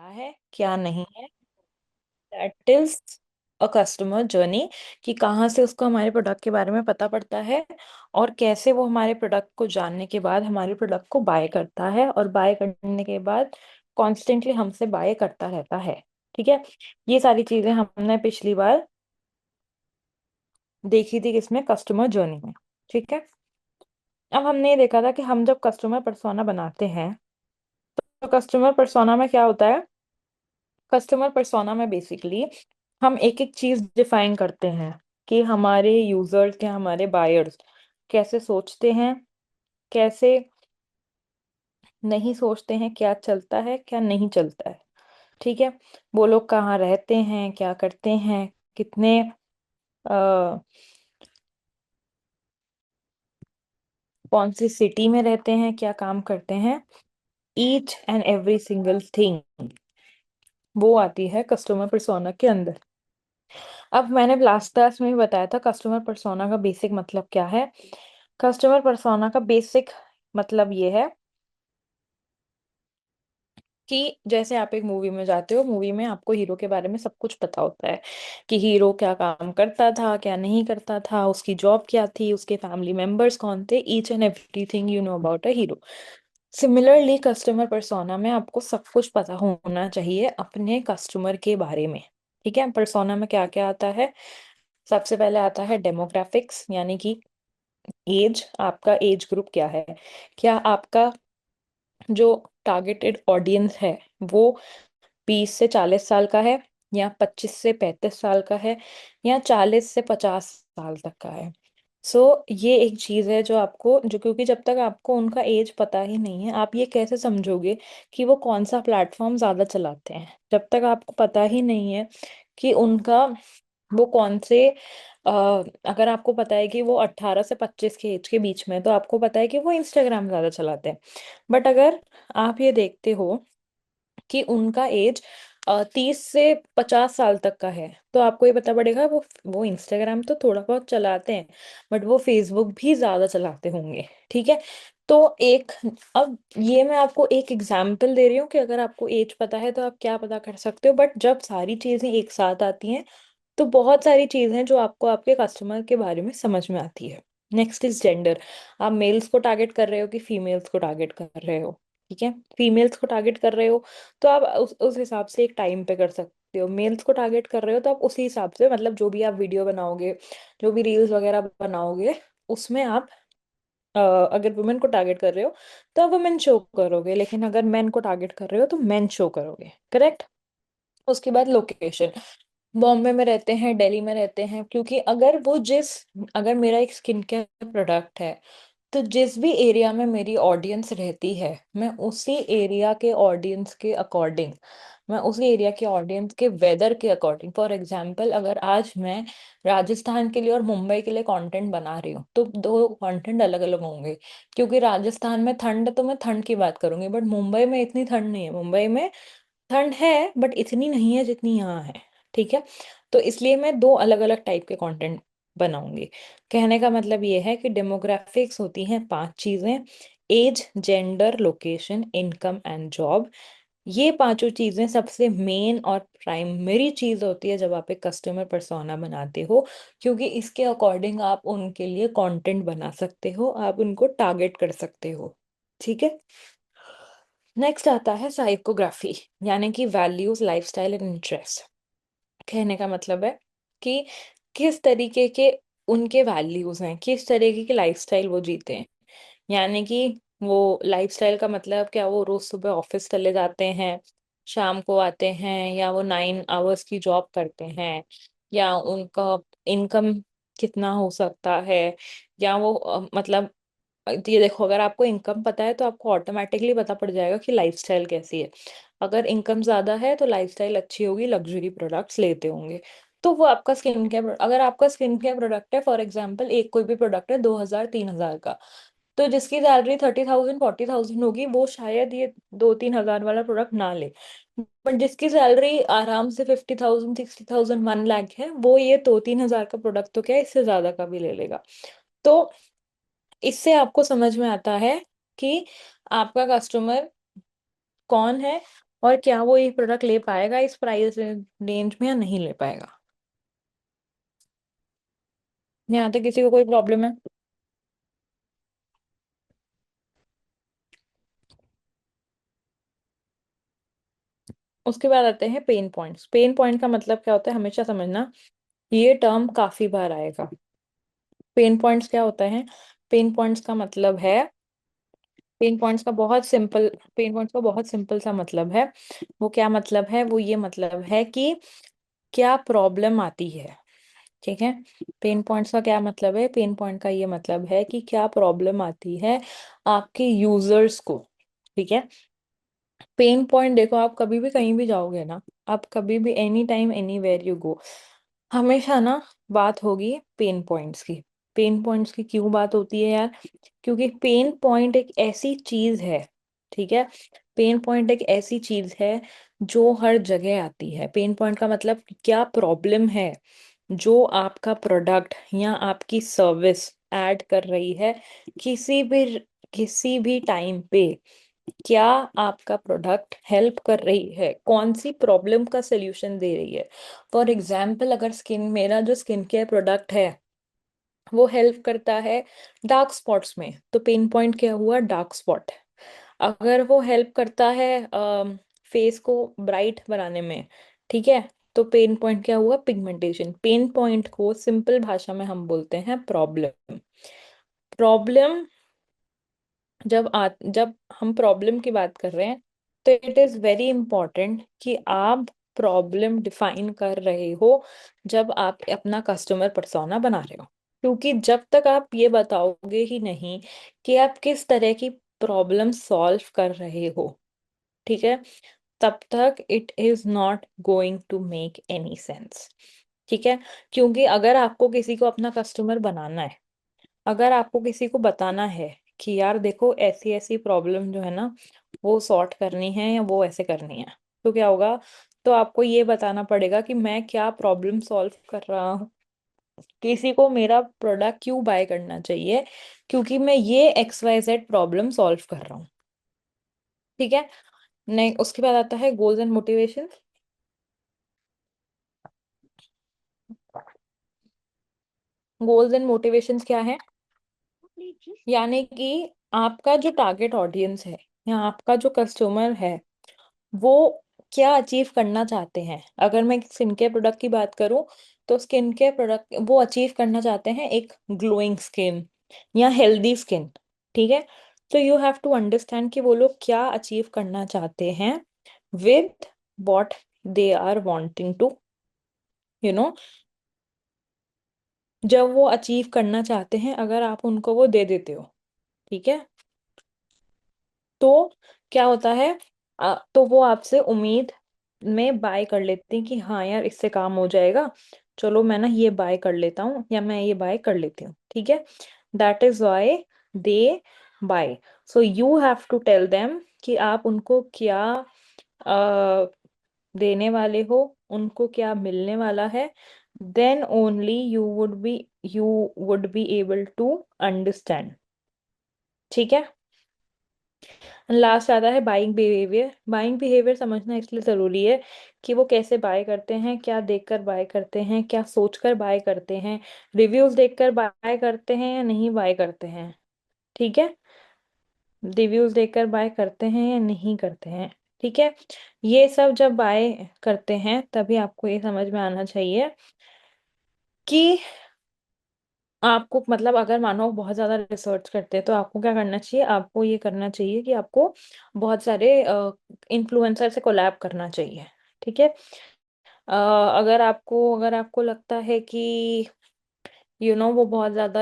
क्या है क्या नहीं है। That is a customer journey, कि कहाँ से उसको हमारे प्रोडक्ट के बारे में पता पड़ता है और कैसे वो हमारे प्रोडक्ट को जानने के बाद हमारे प्रोडक्ट को बाय करता है, और बाय करने के बाद कॉन्स्टेंटली हमसे बाय करता रहता है। ठीक है। ये सारी चीजें हमने पिछली बार देखी थी किसमें, कस्टमर जर्नी में। ठीक है। अब हमने ये देखा था कि हम जब कस्टमर पर्सोना बनाते हैं तो कस्टमर पर्सोना में क्या होता है। कस्टमर पर्सोना में बेसिकली हम एक एक चीज डिफाइन करते हैं कि हमारे यूजर्स या हमारे बायर्स कैसे सोचते हैं, कैसे नहीं सोचते हैं, क्या चलता है क्या नहीं चलता है। ठीक है। वो लोग कहाँ रहते हैं, क्या करते हैं, कितने आ, कौन सी सिटी में रहते हैं, क्या काम करते हैं। Each and every single thing वो आती है कस्टमर पर्सोना के अंदर। अब मैंने लास्ट क्लास में भी बताया था कस्टमर पर्सोना का बेसिक मतलब क्या है। कस्टमर पर्सोना का बेसिक मतलब ये है कि जैसे आप एक मूवी में जाते हो, मूवी में आपको हीरो के बारे में सब कुछ पता होता है कि हीरो क्या काम करता था, क्या नहीं करता था, उसकी जॉब क्या थी, उसके फैमिली मेंबर्स कौन थे। Each and everything you know about a hero. Similarly customer persona में आपको सब कुछ पता होना चाहिए अपने कस्टमर के बारे में। ठीक है। पर्सोना में क्या क्या आता है। सबसे पहले आता है डेमोग्राफिक्स, यानी कि एज, आपका एज ग्रुप क्या है। क्या आपका जो टारगेटेड ऑडियंस है वो 20 से 40 साल का है, या 25 से 35 साल का है, या 40 से 50 साल तक का है। ये एक चीज है जो आपको, जो क्योंकि जब तक आपको उनका एज पता ही नहीं है आप ये कैसे समझोगे कि वो कौन सा प्लेटफॉर्म ज्यादा चलाते हैं। जब तक आपको पता ही नहीं है कि उनका वो कौन से अ, अगर आपको पता है कि वो 18 से 25 के एज के बीच में है, तो आपको पता है कि वो इंस्टाग्राम ज्यादा चलाते हैं। बट अगर आप ये देखते हो कि उनका एज 30 से 50 साल तक का है, तो आपको ये पता पड़ेगा वो इंस्टाग्राम तो थोड़ा बहुत चलाते हैं बट वो फेसबुक भी ज्यादा चलाते होंगे। ठीक है। तो एक, अब ये मैं आपको एक एग्जाम्पल दे रही हूँ कि अगर आपको एज पता है तो आप क्या पता कर सकते हो, बट जब सारी चीजें एक साथ आती हैं तो बहुत सारी चीजें जो आपको आपके कस्टमर के बारे में समझ में आती है। Next is gender. आप मेल्स को टारगेट कर रहे हो कि फीमेल्स को टारगेट कर रहे हो। ठीक है। फीमेल्स को टारगेट कर रहे हो तो आप उस हिसाब से एक टाइम पे कर सकते हो। मेल्स को टारगेट कर रहे हो तो आप उसी हिसाब से, मतलब जो भी आप वीडियो बनाओगे, जो भी रील्स वगैरह बनाओगे, उसमें आप अगर वुमेन को टारगेट कर रहे हो तो आप वुमेन शो करोगे, लेकिन अगर मेन को टारगेट कर रहे हो तो मेन शो करोगे। करेक्ट। उसके बाद लोकेशन। बॉम्बे में रहते हैं, दिल्ली में रहते हैं, क्योंकि अगर मेरा एक स्किन केयर प्रोडक्ट है तो जिस भी एरिया में मेरी ऑडियंस रहती है मैं उसी एरिया के ऑडियंस के अकॉर्डिंग, मैं उसी एरिया के ऑडियंस के वेदर के अकॉर्डिंग, फॉर एग्जांपल अगर आज मैं राजस्थान के लिए और मुंबई के लिए कंटेंट बना रही हूँ तो दो कंटेंट अलग अलग होंगे। क्योंकि राजस्थान में ठंड है तो मैं ठंड की बात करूंगी, बट मुंबई में इतनी ठंड नहीं है। मुंबई में ठंड है बट इतनी नहीं है जितनी यहाँ है। ठीक है। तो इसलिए मैं दो अलग अलग टाइप के कंटेंट बनाऊंगी। कहने का मतलब ये है कि डेमोग्राफिक्स होती हैं 5 चीजें। Age, gender, location, income and job. ये पांचों चीजें सबसे मेन और प्राइमरी चीज होती है जब आप एक कस्टमर पर्सोना बनाते हो, क्योंकि इसके अकॉर्डिंग आप उनके लिए कंटेंट बना सकते हो, आप उनको टारगेट कर सकते हो। ठीक है। नेक्स्ट आता है साइकोग्राफी, यानी कि वैल्यूज, लाइफस्टाइल एंड इंटरेस्ट। कहने का मतलब है कि किस तरीके के उनके वैल्यूज हैं, किस तरीके की लाइफस्टाइल वो जीते हैं। यानी कि वो लाइफस्टाइल का मतलब क्या, वो रोज सुबह ऑफिस चले जाते हैं, शाम को आते हैं, या वो 9 आवर्स की जॉब करते हैं, या उनका इनकम कितना हो सकता है, या वो मतलब ये देखो, अगर आपको इनकम पता है तो आपको ऑटोमेटिकली पता पड़ जाएगा कि लाइफस्टाइल कैसी है। अगर इनकम ज्यादा है तो लाइफस्टाइल अच्छी होगी, लग्जरी प्रोडक्ट्स लेते होंगे। तो वो आपका स्किन केयर, अगर आपका स्किन केयर प्रोडक्ट है, फॉर एग्जांपल एक कोई भी प्रोडक्ट है 2000 3000 का, तो जिसकी सैलरी 30,000 40,000 होगी वो शायद ये 2 3 हजार वाला प्रोडक्ट ना ले। बट जिसकी सैलरी आराम से 50,000 60,000 1 लाख है, वो ये 2 3 हजार का प्रोडक्ट तो क्या इससे ज्यादा का भी ले लेगा। तो इससे आपको समझ में आता है कि आपका कस्टमर कौन है, और क्या वो ये प्रोडक्ट ले पाएगा इस प्राइस रेंज में या नहीं ले पाएगा। यहाँ तक किसी को कोई प्रॉब्लम है? उसके बाद आते हैं पेन पॉइंट्स। पेन पॉइंट का मतलब क्या होता है हमेशा समझना, ये टर्म काफी बार आएगा। पेन पॉइंट्स क्या होता है? पेन पॉइंट्स का मतलब है, पेन पॉइंट्स का बहुत सिंपल सा मतलब है। वो क्या मतलब है? वो ये मतलब है कि क्या प्रॉब्लम आती है। ठीक है। पेन पॉइंट्स का क्या मतलब है? पेन पॉइंट का ये मतलब है कि क्या प्रॉब्लम आती है आपके यूजर्स को। ठीक है। पेन पॉइंट देखो, आप कभी भी कहीं भी जाओगे ना, आप कभी भी any time anywhere you go, हमेशा ना बात होगी पेन पॉइंट्स की। पेन पॉइंट्स की क्यों बात होती है यार? क्योंकि पेन पॉइंट एक ऐसी चीज है, ठीक है, पेन पॉइंट एक ऐसी चीज है जो हर जगह आती है। पेन पॉइंट का मतलब क्या प्रॉब्लम है जो आपका प्रोडक्ट या आपकी सर्विस ऐड कर रही है किसी भी टाइम पे। क्या आपका प्रोडक्ट हेल्प कर रही है, कौन सी प्रॉब्लम का सल्यूशन दे रही है। फॉर एग्जाम्पल, अगर मेरा जो स्किन केयर प्रोडक्ट है वो हेल्प करता है डार्क स्पॉट्स में, तो पेन पॉइंट क्या हुआ? Dark spot. अगर वो हेल्प करता है फेस को ब्राइट बनाने में, ठीक है, तो पेन पॉइंट क्या हुआ? पिगमेंटेशन। पेन पॉइंट को सिंपल भाषा में हम बोलते हैं प्रॉब्लम। प्रॉब्लम जब हम प्रॉब्लम की बात कर रहे हैं, तो इट इज वेरी इंपॉर्टेंट कि आप प्रॉब्लम डिफाइन कर रहे हो जब आप अपना कस्टमर पर्सोना बना रहे हो। क्योंकि जब तक आप ये बताओगे ही नहीं कि आप किस तरह की प्रॉब्लम सॉल्व कर रहे हो, ठीक है, तब तक it is not going to make any sense. ठीक है। क्योंकि अगर आपको किसी को अपना कस्टमर बनाना है, अगर आपको किसी को बताना है कि यार देखो ऐसी ऐसी प्रॉब्लम जो है ना वो सॉर्ट करनी है या वो ऐसे करनी है, तो क्या होगा? तो आपको ये बताना पड़ेगा कि मैं क्या प्रॉब्लम सॉल्व कर रहा हूँ, किसी को मेरा प्रोडक्ट क्यों बाय करना चाहिए, क्योंकि मैं ये XYZ प्रॉब्लम सॉल्व कर रहा हूँ। ठीक है। नहीं, उसके बाद आता है goals and motivation. Goals and motivations क्या है? यानी कि आपका जो टारगेट ऑडियंस है या आपका जो कस्टमर है वो क्या अचीव करना चाहते हैं। अगर मैं स्किन केयर प्रोडक्ट की बात करूं, तो स्किन केयर प्रोडक्ट वो अचीव करना चाहते हैं एक ग्लोइंग स्किन या हेल्दी स्किन। ठीक है। तो यू हैव टू अंडरस्टैंड कि वो लोग क्या अचीव करना चाहते हैं with what they are wanting to, you know, जब वो अचीव करना चाहते हैं अगर आप उनको वो दे देते हो, ठीक है, तो क्या होता है? तो वो आपसे उम्मीद में बाय कर लेते हैं कि हाँ यार इससे काम हो जाएगा, चलो मैं ना ये बाय कर लेता हूँ या मैं ये बाय कर लेती हूँ। ठीक है। That is why they buy. So you have to tell them कि आप उनको क्या अ, देने वाले हो, उनको क्या मिलने वाला है। Then only you would be able to understand. ठीक है। लास्ट आता है बाइंग बिहेवियर। बाइंग बिहेवियर समझना इसलिए ज़रूरी है कि वो कैसे बाय करते हैं, क्या देखकर बाय करते हैं, क्या सोचकर बाय करते हैं, रिव्यूज देखकर बाय करते हैं या नहीं बाय करते हैं। ठीक है। रिव्यूज देखकर बाय करते हैं या नहीं करते हैं। ठीक है। ये सब जब बाय करते हैं तभी आपको ये समझ में आना चाहिए कि आपको, मतलब अगर मानो बहुत ज्यादा रिसर्च करते हैं तो आपको क्या करना चाहिए? आपको ये करना चाहिए कि आपको बहुत सारे इन्फ्लुएंसर से कोलैब करना चाहिए। ठीक है। अगर आपको लगता है कि वो बहुत ज्यादा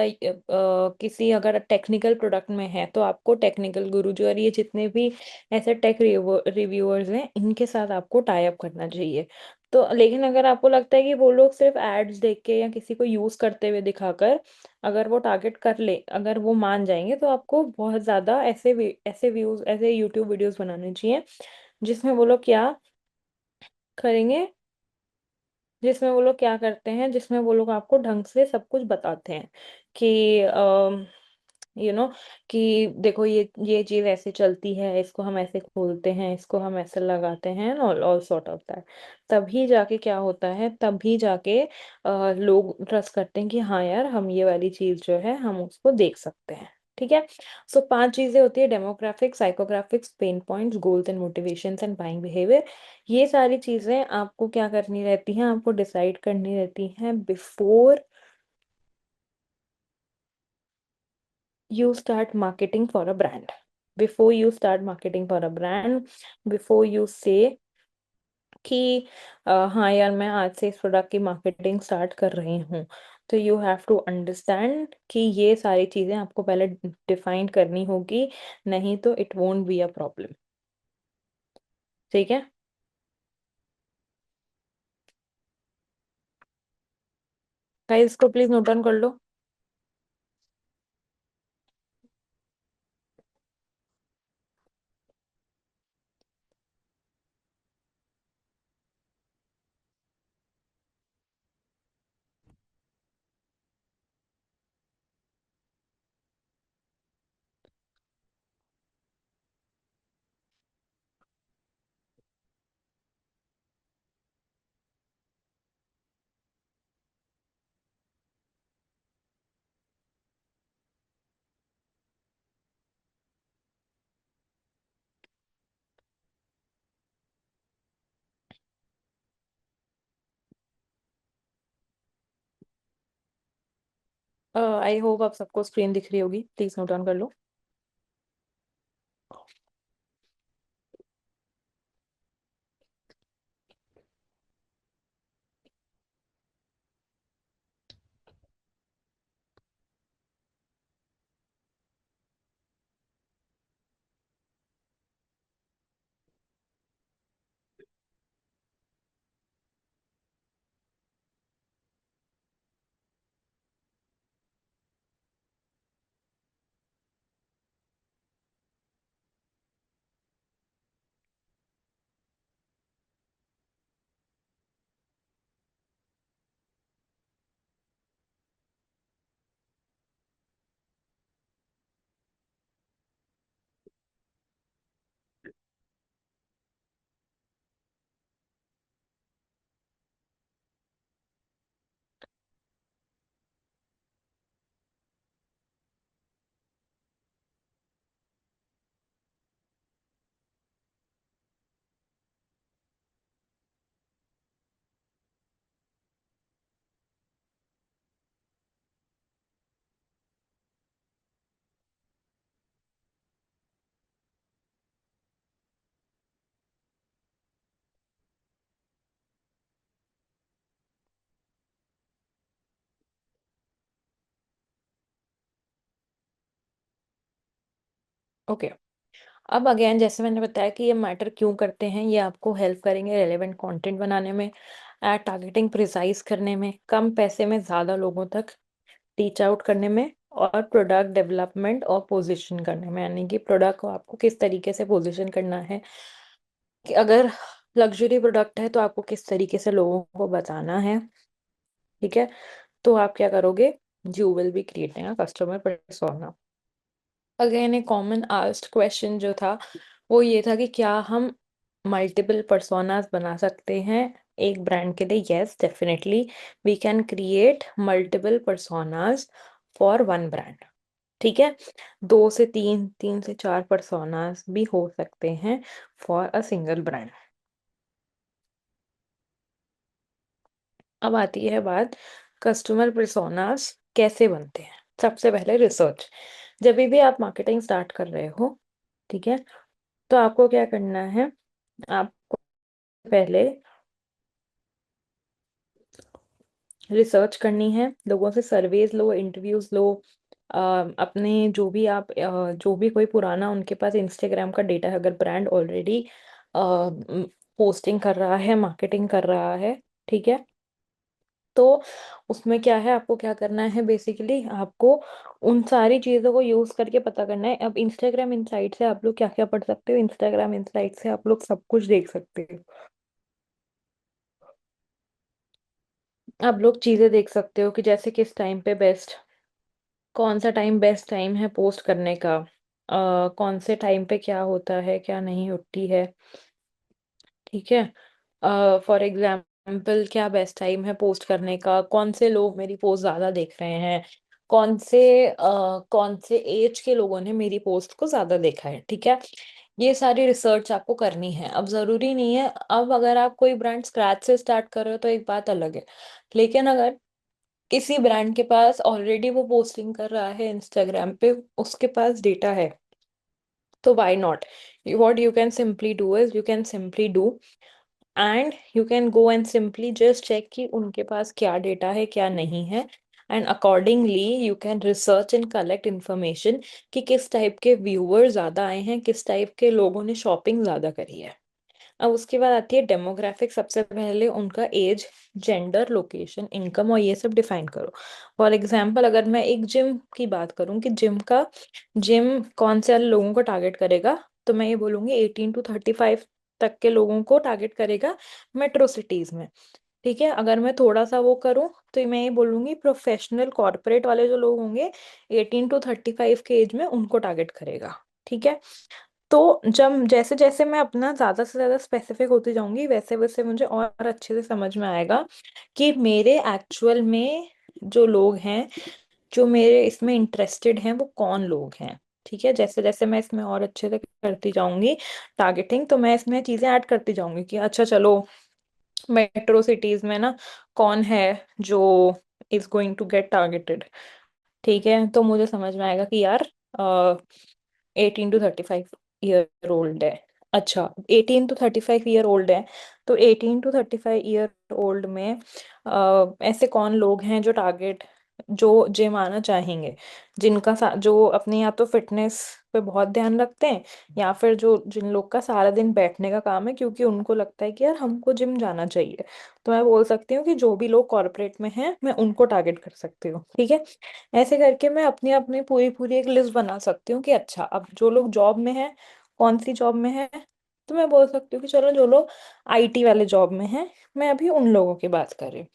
किसी अगर टेक्निकल प्रोडक्ट में है, तो आपको टेक्निकल गुरुजी और ये जितने भी ऐसे टेक रिव्यूअर्स हैं इनके साथ आपको टाई अप करना चाहिए। तो लेकिन अगर आपको लगता है कि वो लोग सिर्फ एड्स देख के या किसी को यूज करते हुए दिखाकर अगर वो टारगेट कर ले, अगर वो मान जाएंगे, तो आपको बहुत ज्यादा ऐसे व्यूज, ऐसे यूट्यूब वीडियोस बनाने चाहिए जिसमें वो लोग क्या करेंगे, जिसमें वो लोग क्या करते हैं, जिसमें वो लोग आपको ढंग से सब कुछ बताते हैं कि कि देखो ये चीज ऐसे चलती है, इसको हम ऐसे खोलते हैं, इसको हम ऐसे लगाते हैं, all all sort of that. तभी जाके क्या होता है, तभी जाके लोग ट्रस्ट करते हैं कि हाँ यार, हम ये वाली चीज जो है हम उसको देख सकते हैं। ठीक है। सो 5 चीजें होती है: demographics, psychographics, pen points, goals and motivations and buying behaviour. ये सारी चीजें आपको क्या करनी रहती हैं, आपको डिसाइड करनी रहती हैं before you start marketing for a brand. Before you start marketing for a brand, before you say कि हाँ यार, मैं आज से इस प्रोडक्ट की मार्केटिंग स्टार्ट कर रही हूँ, तो यू हैव टू अंडरस्टैंड कि ये सारी चीजें आपको पहले डिफाइन करनी होगी, नहीं तो it won't be a problem. ठीक है। गाइस, इसको प्लीज नोट डाउन कर लो। आई होप आप सबको स्क्रीन दिख रही होगी, प्लीज नोट डाउन कर लो। ओके। अब अगेन, जैसे मैंने बताया कि ये मैटर क्यों करते हैं, ये आपको हेल्प करेंगे रेलेवेंट कंटेंट बनाने में, एड टारगेटिंग प्रिसाइज करने में, कम पैसे में ज़्यादा लोगों तक रीच आउट करने में, और प्रोडक्ट डेवलपमेंट और पोजीशन करने में, यानी कि प्रोडक्ट को आपको किस तरीके से पोजीशन करना है, कि अगर लग्जरी प्रोडक्ट है तो आपको किस तरीके से लोगों को बताना है। ठीक है। तो आप क्या करोगे, you will be creating a customer persona. Again, A common asked question जो था वो ये था कि क्या हम मल्टीपल पर्सोनास बना सकते हैं एक ब्रांड के लिए। Yes, definitely we can create multiple personas for one brand. ठीक है। 2 से 3, 3 से 4 पर्सोनास भी हो सकते हैं फॉर अ सिंगल ब्रांड। अब आती है बात, कस्टमर पर्सोनास कैसे बनते हैं। सबसे पहले रिसर्च। जब भी आप मार्केटिंग स्टार्ट कर रहे हो, ठीक है, तो आपको क्या करना है, आपको पहले रिसर्च करनी है, लोगों से सर्वेज लो, इंटरव्यूज लो। अपने जो भी आप जो भी कोई पुराना उनके पास इंस्टाग्राम का डेटा है, अगर ब्रांड ऑलरेडी पोस्टिंग कर रहा है, मार्केटिंग कर रहा है, ठीक है, तो उसमें क्या है, आपको क्या करना है, बेसिकली आपको उन सारी चीज़ों को यूज करके पता करना है। अब इंस्टाग्राम इंसाइट से आप लोग क्या क्या पढ़ सकते हो, इंस्टाग्राम इंसाइट से आप लोग सब कुछ देख सकते हो। आप लोग चीजें देख सकते हो कि जैसे किस टाइम पे बेस्ट कौन सा टाइम बेस्ट टाइम है पोस्ट करने का? कौन से टाइम पे क्या होता है क्या नहीं होती है, ठीक है। फॉर एग्जाम्पल क्या बेस्ट टाइम है पोस्ट करने का, कौन से लोग मेरी पोस्ट ज्यादा देख रहे हैं, कौन से एज के लोगों ने मेरी पोस्ट को ज्यादा देखा है, ठीक है। ये सारी रिसर्च आपको करनी है। अब जरूरी नहीं है, अब अगर आप कोई ब्रांड स्क्रैच से स्टार्ट कर रहे हो तो एक बात अलग है, लेकिन अगर किसी ब्रांड के पास ऑलरेडी वो पोस्टिंग कर रहा है इंस्टाग्राम पे, उसके पास डेटा है, तो why not. what you can simply do is you can simply do and you can go and simply just check कि उनके पास क्या डेटा है क्या नहीं है, and accordingly you can research and collect information कि किस टाइप के व्यूअर ज्यादा आए हैं, किस टाइप के लोगों ने शॉपिंग ज्यादा करी है। अब उसके बाद आती है डेमोग्राफिक। सबसे पहले उनका एज, जेंडर, लोकेशन, इनकम और ये सब डिफाइन करो। फॉर एग्जाम्पल अगर मैं एक जिम की बात करूं कि जिम कौन से लोगों को टारगेट करेगा, तो मैं ये बोलूंगी 18 to 35 तक के लोगों को टारगेट करेगा मेट्रो सिटीज में, ठीक है। अगर मैं थोड़ा सा वो करूं तो मैं ये बोलूंगी प्रोफेशनल कॉर्पोरेट वाले जो लोग होंगे 18 to 35 के एज में उनको टारगेट करेगा, ठीक है। तो जब जैसे जैसे मैं अपना ज्यादा से ज्यादा स्पेसिफिक होती जाऊंगी वैसे वैसे मुझे और अच्छे से समझ में आएगा कि मेरे एक्चुअल में जो लोग हैं, जो मेरे इसमें इंटरेस्टेड हैं, वो कौन लोग हैं, ठीक है। जैसे जैसे मैं इसमें और अच्छे से करती जाऊंगी टारगेटिंग, तो मैं इसमें चीजें ऐड करती जाऊंगी कि अच्छा चलो मेट्रो सिटीज में ना कौन है जो is going to get targeted, ठीक है। तो मुझे समझ में आएगा कि यार 18 to 35 ईयर ओल्ड है। अच्छा, 18 to 35 ईयर ओल्ड है, तो 18 to 35 ईयर ओल्ड में ऐसे कौन लोग हैं जो जो जिम आना चाहेंगे, जो अपने या तो फिटनेस पे बहुत ध्यान रखते हैं, या फिर जिन लोग का सारा दिन बैठने का काम है क्योंकि उनको लगता है कि यार हमको जिम जाना चाहिए। तो मैं बोल सकती हूँ कि जो भी लोग कॉर्पोरेट में हैं मैं उनको टारगेट कर सकती हूँ, ठीक है। ऐसे करके मैं अपनी अपनी पूरी पूरी एक लिस्ट बना सकती हूँ कि अच्छा अब जो लोग जॉब में हैं, कौन सी जॉब में है, तो मैं बोल सकती हूँ कि चलो जो लोग आईटी वाले जॉब में हैं, मैं अभी उन लोगों की बात कर रही हूँ।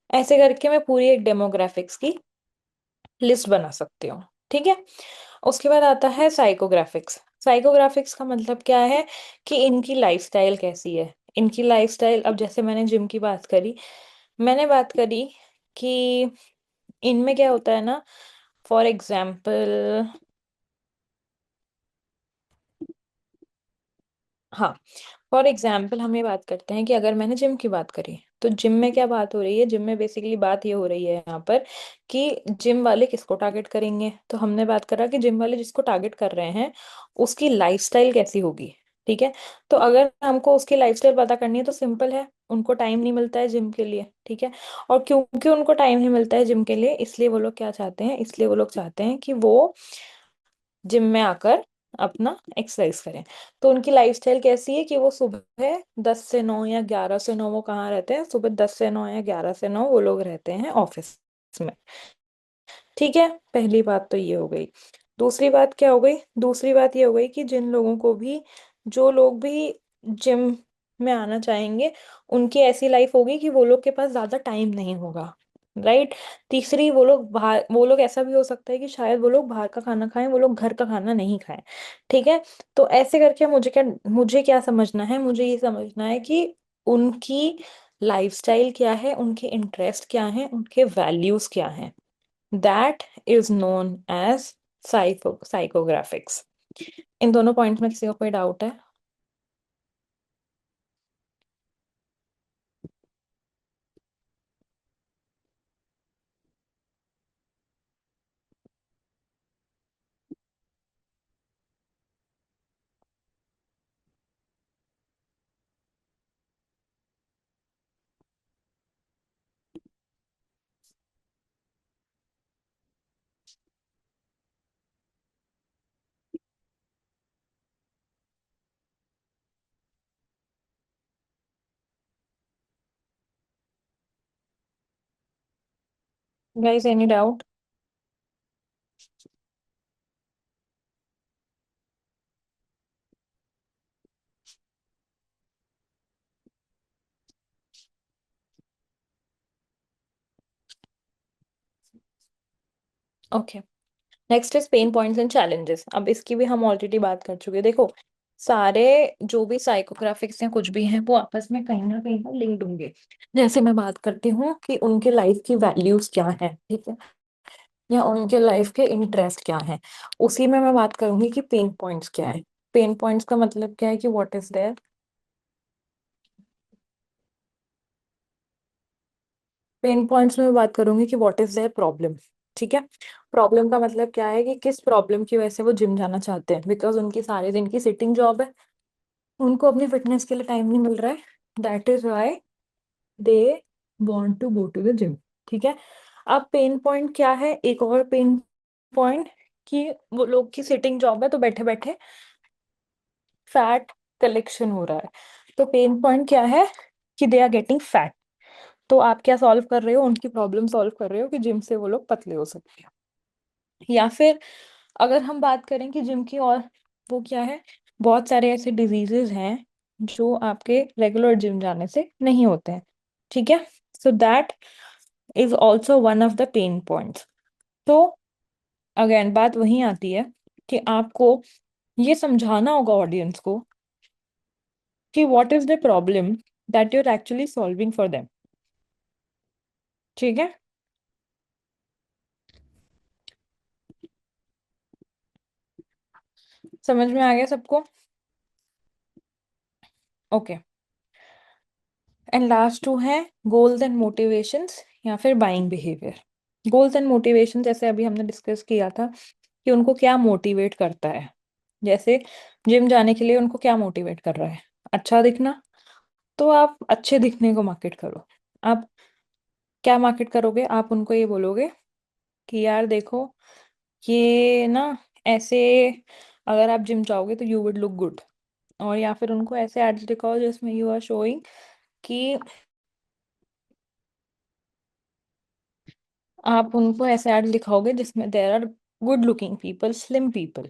ऐसे करके मैं पूरी एक डेमोग्राफिक्स की लिस्ट बना सकती हूँ, ठीक है। उसके बाद आता है साइकोग्राफिक्स। साइकोग्राफिक्स का मतलब क्या है कि इनकी लाइफस्टाइल कैसी है। इनकी लाइफस्टाइल, अब जैसे मैंने जिम की बात करी, मैंने बात करी कि इनमें क्या होता है ना, फॉर एग्जाम्पल, हाँ, फॉर एग्जाम्पल हम ये बात करते हैं कि अगर मैंने जिम की बात करी, तो जिम में क्या बात हो रही है, जिम में बेसिकली बात ये हो रही है यहाँ पर कि जिम वाले किसको टारगेट करेंगे। तो हमने बात करा कि जिम वाले जिसको टारगेट कर रहे हैं उसकी लाइफस्टाइल कैसी होगी, ठीक है। तो अगर हमको उसकी लाइफस्टाइल पता करनी है तो सिंपल है, उनको टाइम नहीं मिलता है जिम के लिए, ठीक है। और क्योंकि उनको टाइम नहीं मिलता है जिम के लिए, इसलिए वो लोग क्या चाहते हैं, इसलिए वो लोग चाहते हैं कि वो जिम में आकर अपना एक्सरसाइज करें। तो उनकी लाइफस्टाइल कैसी है कि वो सुबह 10 से 9 या 11 से 9, वो कहाँ रहते हैं, सुबह 10 से 9 या 11 से 9 वो लोग रहते हैं ऑफिस में, ठीक है। पहली बात तो ये हो गई। दूसरी बात क्या हो गई, दूसरी बात ये हो गई कि जिन लोगों को भी, जो लोग भी जिम में आना चाहेंगे, उनकी ऐसी लाइफ होगी कि वो लोग के पास ज्यादा टाइम नहीं होगा, राइट। तीसरी, वो लोग ऐसा भी हो सकता है कि शायद वो लोग बाहर का खाना खाएं, वो लोग घर का खाना नहीं खाएं, ठीक है। तो ऐसे करके मुझे क्या समझना है, मुझे ये समझना है कि उनकी लाइफस्टाइल क्या है, उनके इंटरेस्ट क्या है, उनके वैल्यूज क्या हैं। That is known as psychographics. इन दोनों पॉइंट्स में किसी को कोई डाउट है? Guys, any doubt? Okay. Next is pain points and challenges. अब इसकी भी हम ऑलरेडी बात कर चुके हैं। देखो, सारे जो भी साइकोग्राफिक्स हैं कुछ भी हैं वो आपस में कहीं ना लिंक्ड होंगे। जैसे मैं बात करती हूँ कि उनके लाइफ की वैल्यूज क्या है, ठीक है, या उनके लाइफ के इंटरेस्ट क्या है, उसी में मैं बात करूंगी कि पेन पॉइंट्स क्या है। पेन पॉइंट्स का मतलब क्या है कि what is there. Pain points में मैं बात करूंगी कि व्हाट इज देयर प्रॉब्लम। ठीक है, प्रॉब्लम का मतलब क्या है कि किस प्रॉब्लम की वजह से वो जिम जाना चाहते हैं, बिकॉज उनकी सारे दिन की सिटिंग जॉब है, उनको अपनी फिटनेस के लिए टाइम नहीं मिल रहा है। That is why they want to go to the gym. ठीक है, अब पेन पॉइंट क्या है, एक और पेन पॉइंट, कि वो लोग की सिटिंग जॉब है तो बैठे बैठे फैट कलेक्शन हो रहा है। तो पेन पॉइंट क्या है कि दे आर गेटिंग फैट। तो आप क्या सॉल्व कर रहे हो, उनकी प्रॉब्लम सॉल्व कर रहे हो कि जिम से वो लोग पतले हो सकते हैं। या फिर अगर हम बात करें कि जिम की, और वो क्या है, बहुत सारे ऐसे डिजीजेस हैं जो आपके रेगुलर जिम जाने से नहीं होते हैं। ठीक है, so that is also one of the pen points. तो अगेन बात वही आती है कि आपको ये समझाना होगा ऑडियंस को कि what is the problem that you are actually solving for them. ठीक है, समझ में आ गया सबको? ओके, एंड लास्ट टू है गोल्स एंड मोटिवेशंस या फिर buying behaviour. Goals and motivation जैसे अभी हमने डिस्कस किया था कि उनको क्या मोटिवेट करता है। जैसे जिम जाने के लिए उनको क्या मोटिवेट कर रहा है, अच्छा दिखना। तो आप अच्छे दिखने को मार्केट करो। आप क्या मार्केट करोगे, आप उनको ये बोलोगे कि यार देखो, ये ना ऐसे, अगर आप जिम जाओगे तो यू वुड लुक गुड। और या फिर उनको ऐसे एड्स दिखाओ जिसमें यू आर शोइंग कि, आप उनको ऐसे एड दिखाओगे जिसमें there are good looking people, slim people.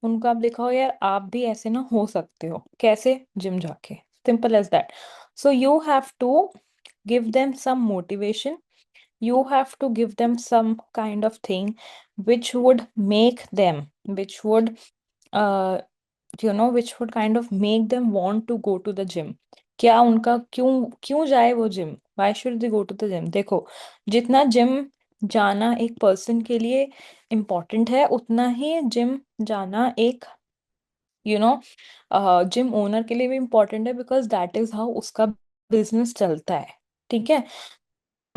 उनको आप दिखाओ यार आप भी ऐसे ना हो सकते हो, कैसे, जिम जाके। Simple as that. So you have to give them some motivation, you have to give them some kind of thing which would make them, which would uh, which would kind of make them want to go to the gym। क्या उनका क्यों क्यों जाए वो gym, why should they go to the gym। देखो, जितना gym जाना एक पर्सन के लिए इम्पोर्टेंट है, उतना ही जिम जाना एक यू नो जिम ओनर के लिए भी इम्पोर्टेंट है, बिकॉज दैट इज हाउ उसका बिजनेस चलता है। ठीक है,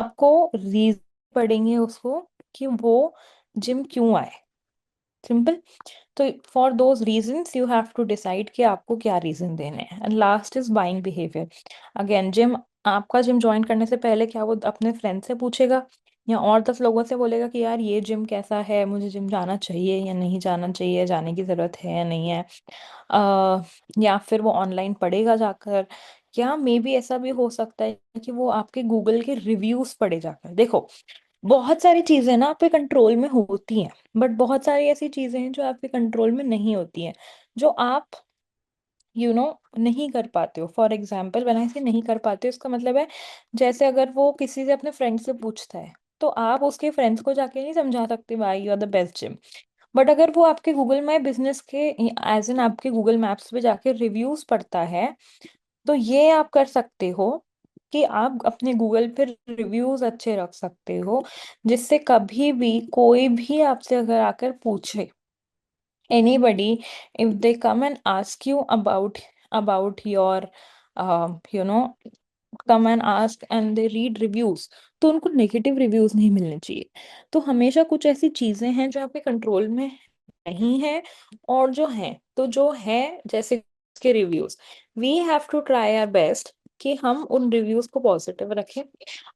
आपको रीजन पढ़ेंगे उसको कि वो जिम क्यों आए। सिंपल। तो for those reasons you have to decide कि आपको क्या रीजन देने हैं। And last is buying behaviour. Again gym, आपका जिम ज्वाइन करने से पहले क्या वो अपने फ्रेंड से पूछेगा या और 10 लोगों से बोलेगा कि यार ये जिम कैसा है, मुझे जिम जाना चाहिए या नहीं जाना चाहिए, जाने की जरूरत है या नहीं है। या फिर वो ऑनलाइन पढ़ेगा जाकर, या मे बी ऐसा भी हो सकता है कि वो आपके गूगल के रिव्यूज पढ़े जाकर। देखो, बहुत सारी चीजें ना आपके कंट्रोल में होती हैं, बट बहुत सारी ऐसी चीजें हैं जो आपके कंट्रोल में नहीं होती हैं, जो आप नहीं कर पाते हो। फॉर एग्जाम्पल बनाए से नहीं कर पाते हो, इसका मतलब है जैसे अगर वो किसी से अपने फ्रेंड से पूछता है तो आप उसके फ्रेंड्स को जाके नहीं समझा सकते भाई you are the best gym. But अगर वो आपके गूगल माई बिजनेस के एज एन आपके गूगल मैप्स पे जाके रिव्यूज पढ़ता है, तो ये आप कर सकते हो कि आप अपने गूगल पे रिव्यूज अच्छे रख सकते हो, जिससे कभी भी कोई भी आपसे अगर आकर पूछे, anybody, if they come and ask you about your you know come and ask and they read reviews, तो उनको नेगेटिव रिव्यूज नहीं मिलने चाहिए। तो हमेशा कुछ ऐसी चीजें हैं जो आपके कंट्रोल में नहीं है, और जो है तो जो है, जैसे के reviews, we have to try our best कि हम उन रिव्यूज को पॉजिटिव रखें।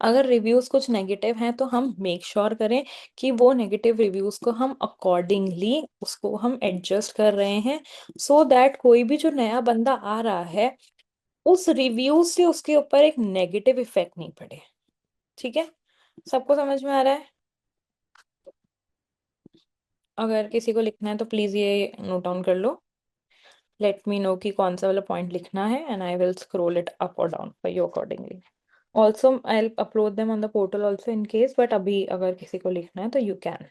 अगर रिव्यूज कुछ नेगेटिव हैं तो हम मेक श्योर करें कि वो नेगेटिव रिव्यूज को हम अकॉर्डिंगली उसको हम एडजस्ट कर रहे हैं, सो दैट कोई भी जो नया बंदा आ रहा है उस रिव्यू से उसके ऊपर एक नेगेटिव इफेक्ट नहीं पड़े। ठीक है, सबको समझ में आ रहा है? अगर किसी को लिखना है तो प्लीज ये नोट डाउन कर लो। लेट मी नो कि कौन सा वाला पॉइंट लिखना है and I will scroll it up और down for you accordingly. Also I will upload them on the portal also in case, but अभी अगर किसी को लिखना है तो यू कैन।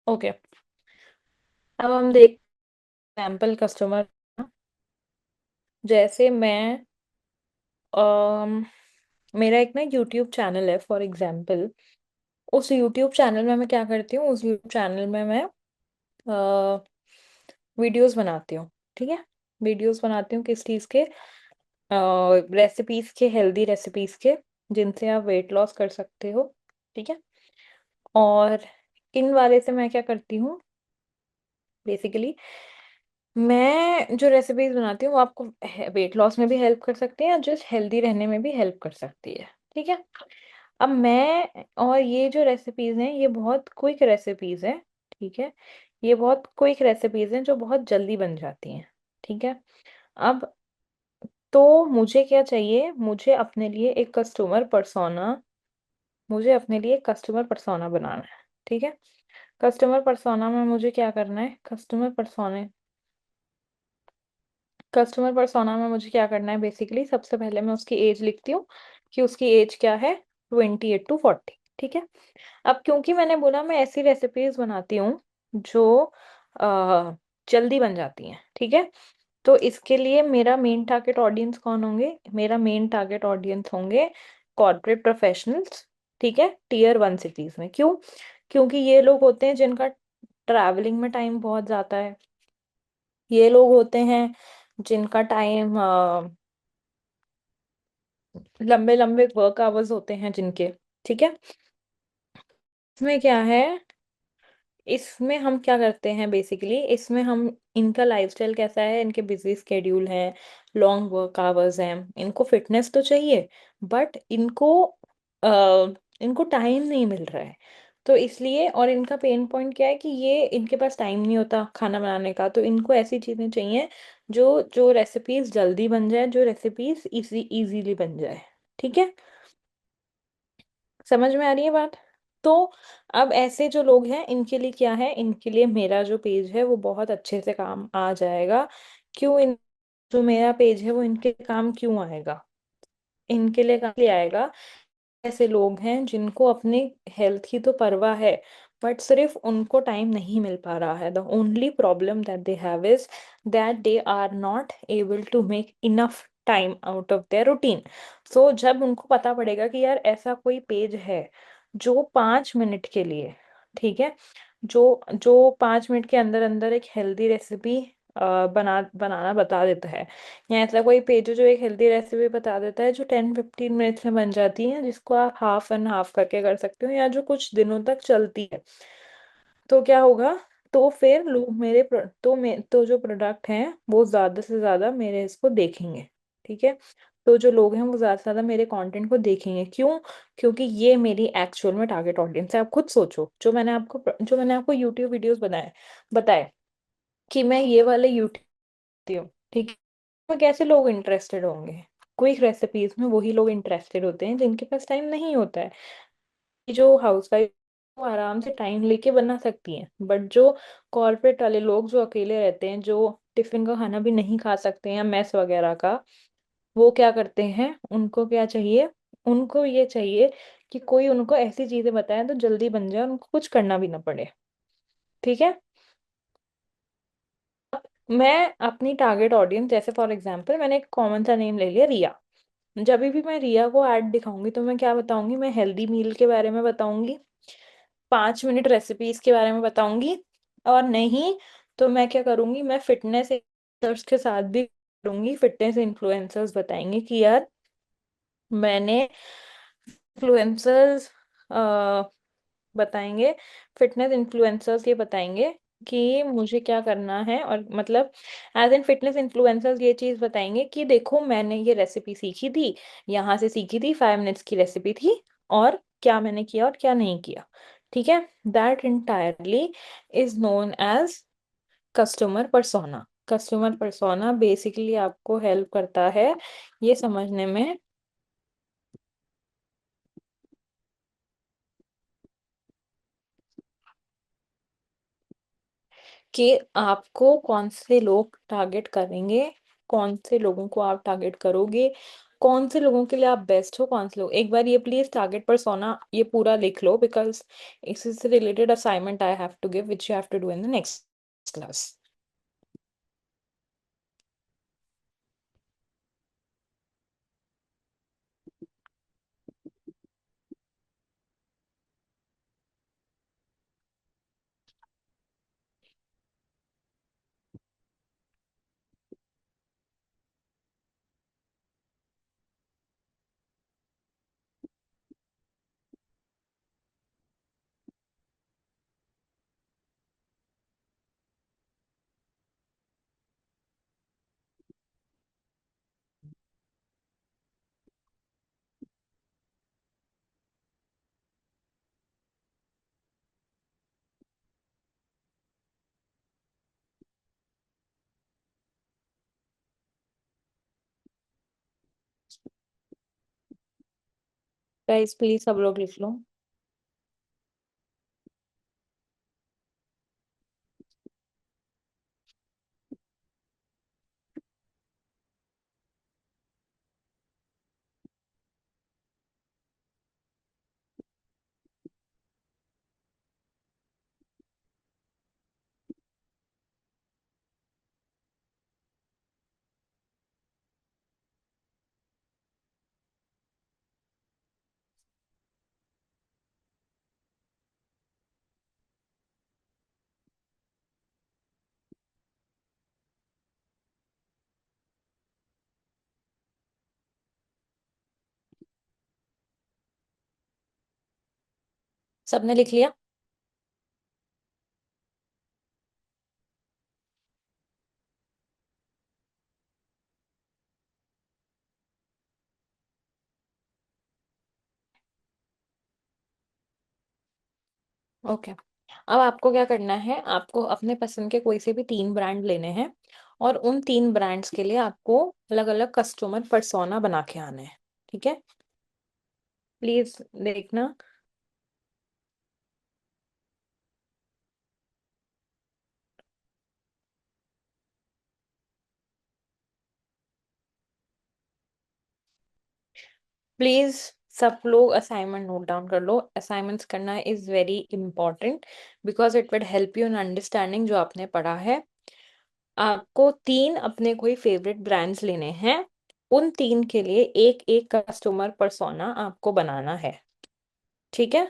ओके, अब हम देख सैम्पल कस्टमर। जैसे मैं अम, मेरा एक ना यूट्यूब चैनल है फॉर एग्जांपल। उस यूट्यूब चैनल में मैं क्या करती हूँ, उस यूट्यूब चैनल में मैं वीडियोस बनाती हूँ। ठीक है, वीडियोस बनाती हूँ किस चीज़ के, रेसिपीज के, हेल्दी रेसिपीज के, जिनसे आप वेट लॉस कर सकते हो। ठीक है, और इन वाले से मैं क्या करती हूँ बेसिकली, मैं जो रेसिपीज बनाती हूँ वो आपको वेट लॉस में भी हेल्प कर सकती है और जस्ट हेल्दी रहने में भी हेल्प कर सकती है। ठीक है, अब मैं, और ये जो रेसिपीज हैं ये बहुत क्विक रेसिपीज हैं। ठीक है, ये बहुत क्विक रेसिपीज हैं जो बहुत जल्दी बन जाती हैं। ठीक है, अब तो मुझे क्या चाहिए, मुझे अपने लिए एक कस्टमर पर्सोना, मुझे अपने लिए कस्टमर पर्सोना बनाना है। ठीक है, कस्टमर पर्सोना में मुझे क्या करना है, कस्टमर पर्सोना में मुझे क्या करना है बेसिकली, सबसे पहले मैं उसकी एज लिखती हूँ कि उसकी एज क्या है, 28 to 40। ठीक है, अब क्योंकि मैंने बोला मैं ऐसी रेसिपीज बनाती हूँ जो आ, जल्दी बन जाती हैं। ठीक है, तो इसके लिए मेरा मेन टारगेट ऑडियंस कौन होंगे, मेरा मेन टारगेट ऑडियंस होंगे कॉर्पोरेट प्रोफेशनल्स। ठीक है, टीयर 1 सिटीज में। क्यों? क्योंकि ये लोग होते हैं जिनका ट्रैवलिंग में टाइम बहुत जाता है। ये लोग होते हैं जिनका टाइम, लंबे लंबे वर्क आवर्स होते हैं जिनके। ठीक है, इसमें क्या है, इसमें हम क्या करते हैं बेसिकली, इसमें हम, इनका लाइफस्टाइल कैसा है, इनके बिजी स्केड्यूल है, लॉन्ग वर्क आवर्स हैं, इनको फिटनेस तो चाहिए बट इनको टाइम नहीं मिल रहा है। तो इसलिए, और इनका पेन पॉइंट क्या है कि ये, इनके पास टाइम नहीं होता खाना बनाने का, तो इनको ऐसी चीजें चाहिए जो जो रेसिपीज जल्दी बन जाए, जो रेसिपीज इजीली बन जाए। ठीक है, समझ में आ रही है बात? तो अब ऐसे जो लोग हैं इनके लिए क्या है, इनके लिए मेरा जो पेज है वो बहुत अच्छे से काम आ जाएगा। क्यों, इन जो मेरा पेज है वो इनके काम क्यों आएगा, इनके लिए काम लिए आएगा। ऐसे लोग हैं जिनको अपनी हेल्थ की तो परवाह है, बट सिर्फ उनको टाइम नहीं मिल पा रहा है। The only problem that they have is that they are not able to make enough time out of their routine. So जब उनको पता पड़ेगा कि यार ऐसा कोई पेज है जो 5 मिनट के लिए, ठीक है, जो जो 5 मिनट के अंदर अंदर एक हेल्दी रेसिपी बनाना बता देता है, या ऐसा कोई पेज है जो एक हेल्दी रेसिपी बता देता है जो 10-15 मिनट्स में बन जाती है, जिसको आप हाफ एंड हाफ करके कर सकते हो या जो कुछ दिनों तक चलती है, तो क्या होगा, तो फिर लोग तो जो प्रोडक्ट हैं वो ज्यादा से ज्यादा मेरे इसको देखेंगे। ठीक है, तो जो लोग हैं वो ज्यादा से ज्यादा मेरे कंटेंट को देखेंगे। क्यों? क्योंकि ये मेरी एक्चुअल में टारगेट ऑडियंस है। आप खुद सोचो, जो मैंने आपको यूट्यूब वीडियोस बताए कि मैं ये वाले यूट्यूब हूँ, ठीक है, में कैसे लोग इंटरेस्टेड होंगे, क्विक रेसिपीज में वही लोग इंटरेस्टेड होते हैं जिनके पास टाइम नहीं होता है। ये जो हाउसवाइफ, वो आराम से टाइम लेके बना सकती हैं, बट जो कॉर्पोरेट वाले लोग जो अकेले रहते हैं, जो टिफिन का खाना भी नहीं खा सकते हैं या मेस वगैरह का, वो क्या करते हैं, उनको क्या चाहिए, उनको ये चाहिए कि कोई उनको ऐसी चीजें बताए तो जल्दी बन जाए, उनको कुछ करना भी ना पड़े। ठीक है, मैं अपनी टारगेट ऑडियंस, जैसे फॉर एग्जांपल मैंने एक कॉमन सा नेम ले लिया, रिया। जब भी मैं रिया को ऐड दिखाऊंगी तो मैं क्या बताऊंगी, मैं हेल्दी मील के बारे में बताऊंगी, 5 मिनट रेसिपीज के बारे में बताऊंगी, और नहीं तो मैं क्या करूंगी, मैं फिटनेस इन्फ्लुएंसर्स के साथ भी करूंगी। फिटनेस इन्फ्लुएंसर्स बताएंगे कि यार मैंने, इन्फ्लुएंसर्स बताएंगे, फिटनेस इन्फ्लुएंसर्स ये बताएंगे कि मुझे क्या करना है, और मतलब एज एन फिटनेस इन्फ्लुएंसर्स ये चीज बताएंगे कि देखो मैंने ये रेसिपी सीखी थी, यहाँ से सीखी थी, 5 मिनट्स की रेसिपी थी, और क्या मैंने किया और क्या नहीं किया। ठीक है, that entirely is known as customer persona. Customer persona basically आपको हेल्प करता है ये समझने में कि आपको कौन से लोग टारगेट करेंगे, कौन से लोगों को आप टारगेट करोगे, कौन से लोगों के लिए आप बेस्ट हो, कौन से लोग, एक बार ये प्लीज टारगेट पर्सोना ये पूरा लिख लो, बिकॉज इससे related assignment I have to give which you have to do in the next class. Guys please सब लोग लिख लो। सबने लिख लिया? ओके। अब आपको क्या करना है, आपको अपने पसंद के कोई से भी 3 ब्रांड लेने हैं, और उन 3 ब्रांड्स के लिए आपको अलग अलग कस्टमर पर्सोना बना के आना है। ठीक है, प्लीज देखना। प्लीज सब लोग असाइनमेंट नोट डाउन कर लो। असाइनमेंट्स करना is very important, because it will help you in understanding जो आपने पढ़ा है। आपको 3 अपने कोई फेवरेट ब्रांड्स लेने हैं, उन 3 के लिए एक एक कस्टमर पर्सोना आपको बनाना है। ठीक है।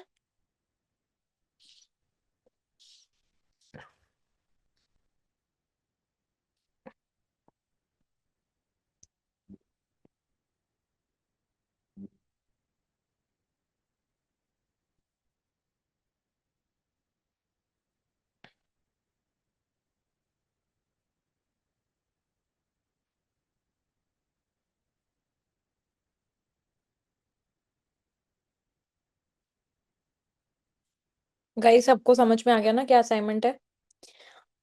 गाइस सबको समझ में आ गया ना क्या असाइनमेंट है?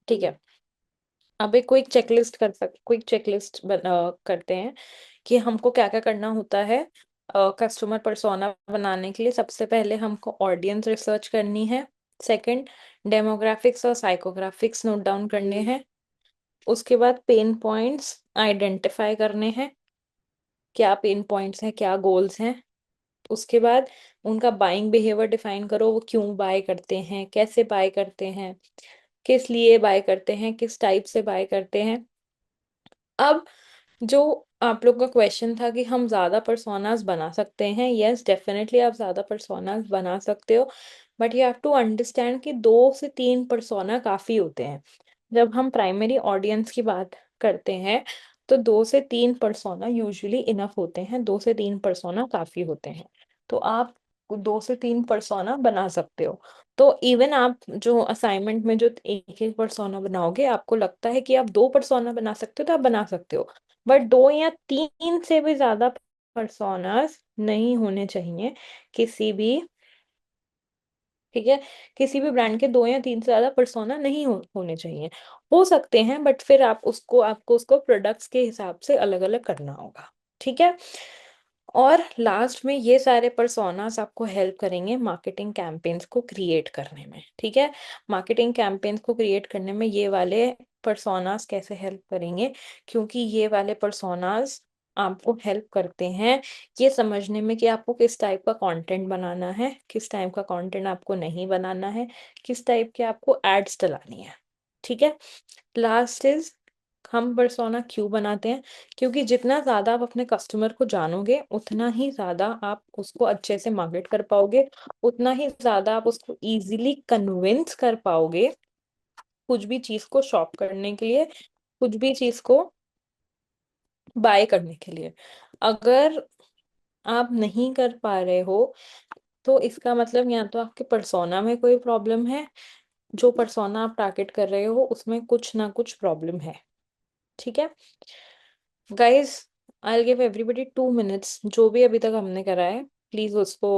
ठीक है। अब एक क्विक चेकलिस्ट करते हैं कि हमको क्या क्या करना होता है कस्टमर पर्सोना बनाने के लिए। सबसे पहले हमको ऑडियंस रिसर्च करनी है। सेकंड, डेमोग्राफिक्स और साइकोग्राफिक्स नोट डाउन करने हैं। उसके बाद पेन पॉइंट्स आइडेंटिफाई करने हैं, क्या पेन पॉइंट्स हैं, क्या गोल्स हैं। उसके बाद उनका बाइंग बिहेवियर डिफाइन करो, वो क्यों बाय करते हैं, कैसे बाय करते हैं, किस लिए बाय करते हैं, किस टाइप से बाय करते हैं। अब जो आप लोग का क्वेश्चन था कि हम ज्यादा पर्सोनास बना सकते हैं, यस डेफिनेटली आप ज्यादा पर्सोनास बना सकते हो, but you have to understand कि 2 से 3 पर्सोना काफी होते हैं। जब हम प्राइमरी ऑडियंस की बात करते हैं तो 2 से 3 पर्सोना यूजुअली इनफ होते हैं, 2 से 3 पर्सोना काफी होते हैं। तो आप 2 से 3 पर्सोना बना सकते हो। तो इवन आप जो असाइनमेंट में जो एक एक पर्सोना बनाओगे, आपको लगता है कि आप 2 पर्सोना बना सकते हो तो आप बना सकते हो, बट 2 या 3 से भी ज्यादा पर्सोनास नहीं होने चाहिए किसी भी। ठीक है, किसी भी ब्रांड के 2 या 3 से ज्यादा पर्सोना नहीं होने चाहिए। हो सकते हैं बट फिर आपको उसको प्रोडक्ट्स के हिसाब से अलग अलग करना होगा। ठीक है। और लास्ट में ये सारे पर्सोनास आपको हेल्प करेंगे मार्केटिंग कैंपेन्स को क्रिएट करने में। ठीक है, मार्केटिंग कैंपेन्स को क्रिएट करने में ये वाले पर्सोनास कैसे हेल्प करेंगे, क्योंकि ये वाले पर्सोनास आपको हेल्प करते हैं ये समझने में कि आपको किस टाइप का कंटेंट बनाना है, किस टाइप का कंटेंट आपको नहीं बनाना है, किस टाइप के आपको एड्स डलानी है। ठीक है। लास्ट इज, हम पर्सोना क्यों बनाते हैं? क्योंकि जितना ज्यादा आप अपने कस्टमर को जानोगे उतना ही ज्यादा आप उसको अच्छे से मार्केट कर पाओगे, उतना ही ज्यादा आप उसको इजीली कन्विंस कर पाओगे कुछ भी चीज को शॉप करने के लिए, कुछ भी चीज को बाय करने के लिए। अगर आप नहीं कर पा रहे हो तो इसका मतलब या तो आपके पर्सोना में कोई प्रॉब्लम है, जो पर्सोना आप टारगेट कर रहे हो उसमें कुछ ना कुछ प्रॉब्लम है। ठीक है guys, I give everybody 2 minutes, जो भी अभी तक हमने करा है प्लीज उसको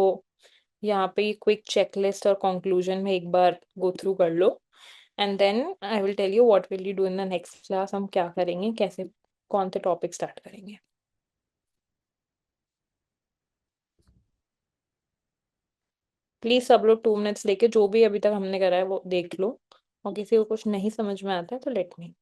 यहाँ पे क्विक चेकलिस्ट और कंक्लूजन में एक बार गो थ्रू कर लो, and then I will tell you what will you do in the next class. हम क्या करेंगे, कैसे, कौन से टॉपिक स्टार्ट करेंगे। प्लीज सब लोग 2 मिनट्स लेके जो भी अभी तक हमने करा है वो देख लो, और किसी को कुछ नहीं समझ में आता है तो लेट मी।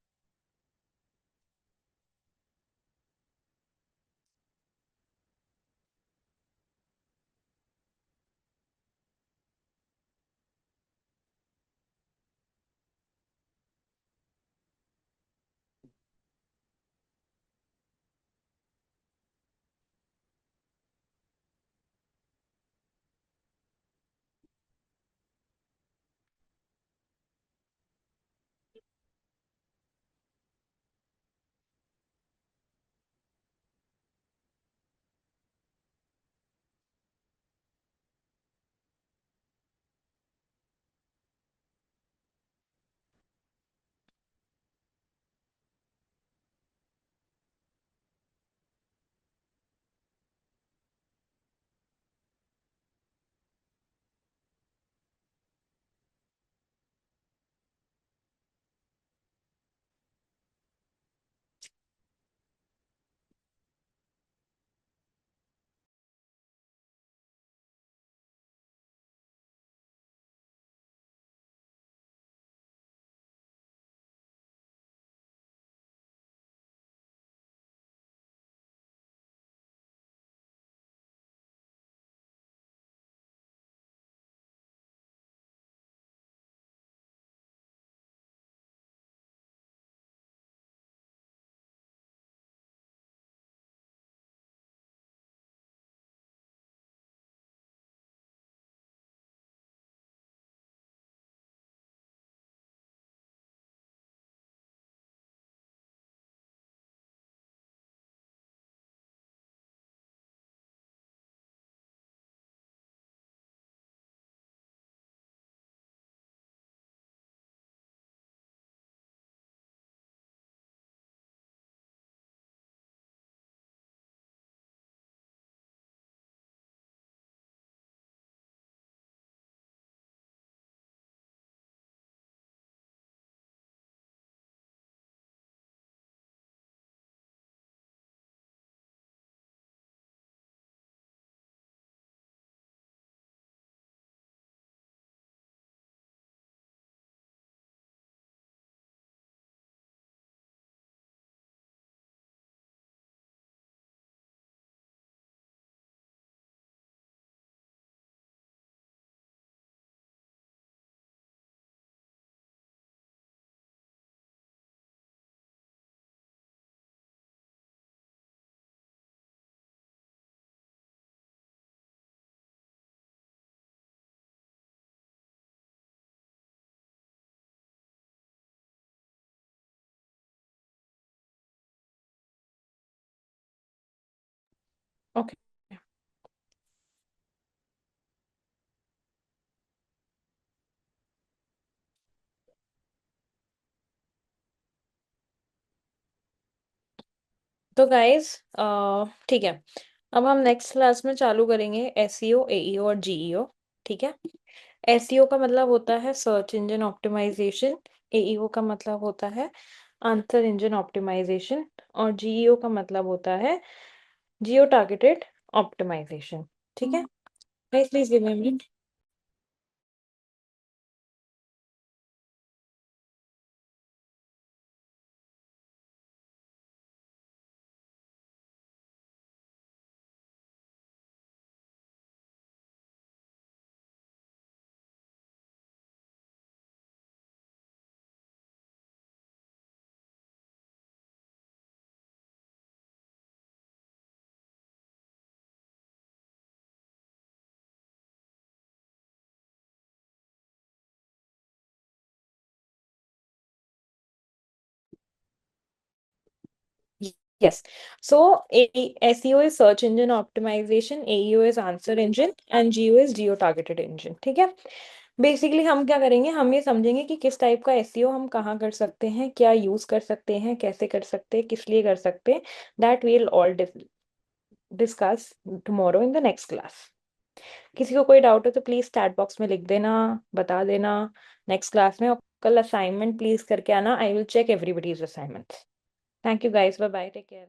ओके। तो गाइस, ठीक है, अब हम नेक्स्ट क्लास में चालू करेंगे एसईओ, एईओ और जीईओ। ठीक है। एसईओ का मतलब होता है सर्च इंजन ऑप्टिमाइजेशन, एईओ का मतलब होता है आंसर इंजन ऑप्टिमाइजेशन, और जीईओ का मतलब होता है जियो टारगेटेड ऑप्टिमाइजेशन। ठीक है। Guys please give me a minute। Yes. So SEO is search engine optimization, AEO is answer engine, and GEO is geo targeted engine. ठीक है। बेसिकली हम क्या करेंगे, हम ये समझेंगे कि किस टाइप का एसईओ हम कहाँ कर सकते हैं, क्या यूज कर सकते हैं, कैसे कर सकते हैं, किस लिए कर सकते हैं। That will all discuss tomorrow in the next class. किसी को कोई डाउट हो तो प्लीज चैट बॉक्स में लिख देना, बता देना नेक्स्ट क्लास में। और कल असाइनमेंट प्लीज करके आना, I will check everybody's assignments. Thank you guys, bye bye, take care.